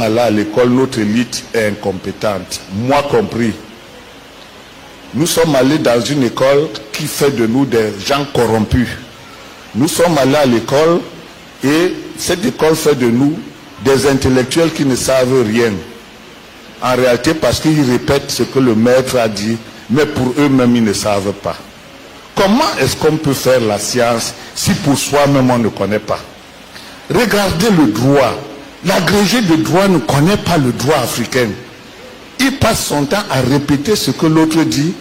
allés à l'école, notre élite est incompétente, moi compris. Nous sommes allés dans une école qui fait de nous des gens corrompus. Nous sommes allés à l'école et cette école fait de nous des intellectuels qui ne savent rien. En réalité, parce qu'ils répètent ce que le maître a dit, mais pour eux-mêmes, ils ne savent pas. Comment est-ce qu'on peut faire la science si pour soi-même on ne connaît pas? Regardez le droit. L'agrégé de droit ne connaît pas le droit africain. Il passe son temps à répéter ce que l'autre dit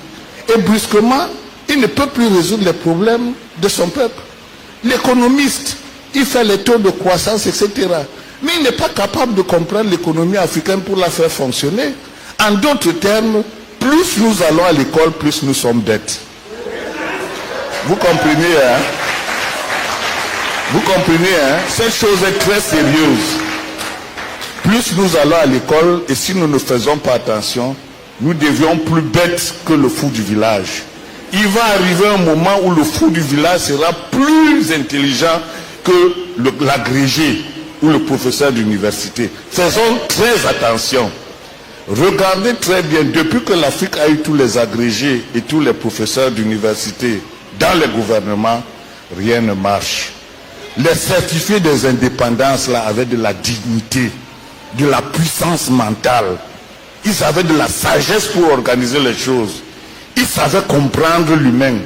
et brusquement, il ne peut plus résoudre les problèmes de son peuple. L'économiste, il fait les taux de croissance, etc. Mais il n'est pas capable de comprendre l'économie africaine pour la faire fonctionner. En d'autres termes, plus nous allons à l'école, plus nous sommes bêtes. Vous comprenez, hein? Vous comprenez, hein? Cette chose est très sérieuse. Plus nous allons à l'école, et si nous ne faisons pas attention, nous devions plus bêtes que le fou du village. Il va arriver un moment où le fou du village sera plus intelligent que l'agrégé ou le professeur d'université. Faisons très attention. Regardez très bien, depuis que l'Afrique a eu tous les agrégés et tous les professeurs d'université dans les gouvernements, rien ne marche. Les certifiés des indépendances là avaient de la dignité, de la puissance mentale. Ils avaient de la sagesse pour organiser les choses. Ils savaient comprendre l'humain.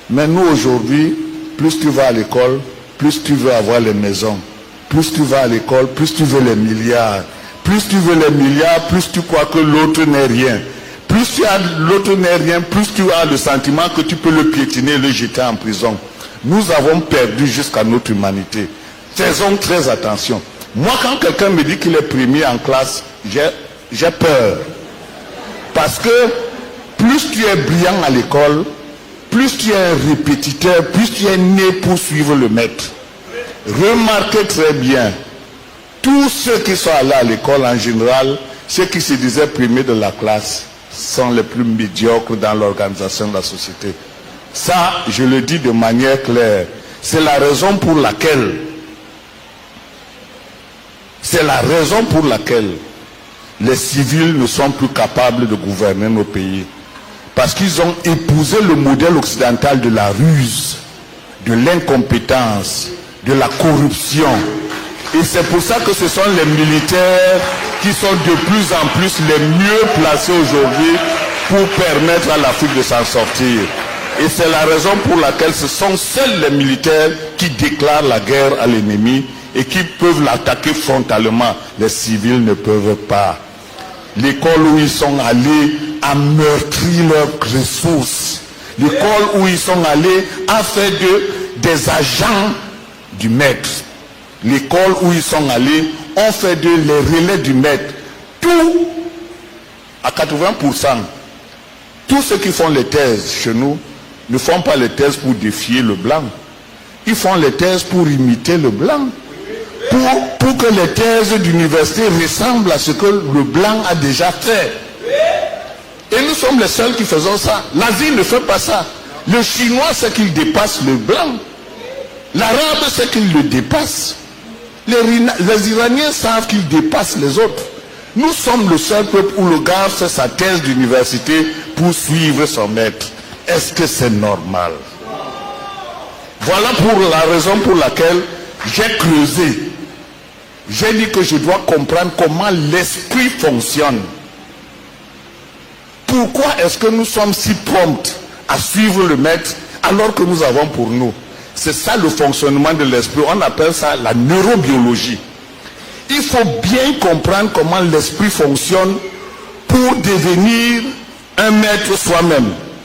Mais nous aujourd'hui, plus tu vas à l'école, plus tu veux avoir les maisons. Plus tu vas à l'école, plus tu veux les milliards. Plus tu veux les milliards, plus tu crois que l'autre n'est rien. Plus tu as l'autre n'est rien, plus tu as le sentiment que tu peux le piétiner et le jeter en prison. Nous avons perdu jusqu'à notre humanité. Faisons très attention. Moi, quand quelqu'un me dit qu'il est premier en classe, j'ai peur. Parce que plus tu es brillant à l'école, plus tu es un répétiteur, plus tu es né pour suivre le maître. Remarquez très bien, tous ceux qui sont allés à l'école en général, ceux qui se disaient premiers de la classe, sont les plus médiocres dans l'organisation de la société. Ça, je le dis de manière claire. C'est la raison pour laquelle les civils ne sont plus capables de gouverner nos pays. Parce qu'ils ont épousé le modèle occidental de la ruse, de l'incompétence, de la corruption. Et c'est pour ça que ce sont les militaires qui sont de plus en plus les mieux placés aujourd'hui pour permettre à l'Afrique de s'en sortir. Et c'est la raison pour laquelle ce sont seuls les militaires qui déclarent la guerre à l'ennemi et qui peuvent l'attaquer frontalement. Les civils ne peuvent pas. L'école où ils sont allés a meurtri leurs ressources. L'école où ils sont allés a fait des agents du maître. L'école où ils sont allés ont fait les relais du maître. Tout, à 80%, tous ceux qui font les thèses chez nous ne font pas les thèses pour défier le blanc. Ils font les thèses pour imiter le blanc. Pour que les thèses d'université ressemblent à ce que le blanc a déjà fait. Et nous sommes les seuls qui faisons ça. L'Asie ne fait pas ça. Le chinois sait qu'il dépasse le blanc. L'arabe sait qu'il le dépasse. Les Iraniens savent qu'ils dépassent les autres. Nous sommes le seul peuple où le gars fait sa thèse d'université pour suivre son maître. Est-ce que c'est normal? Voilà pour la raison pour laquelle j'ai creusé. J'ai dit que je dois comprendre comment l'esprit fonctionne. Pourquoi est-ce que nous sommes si prompts à suivre le maître alors que nous avons pour nous? C'est ça le fonctionnement de l'esprit. On appelle ça la neurobiologie. Il faut bien comprendre comment l'esprit fonctionne pour devenir un maître soi-même.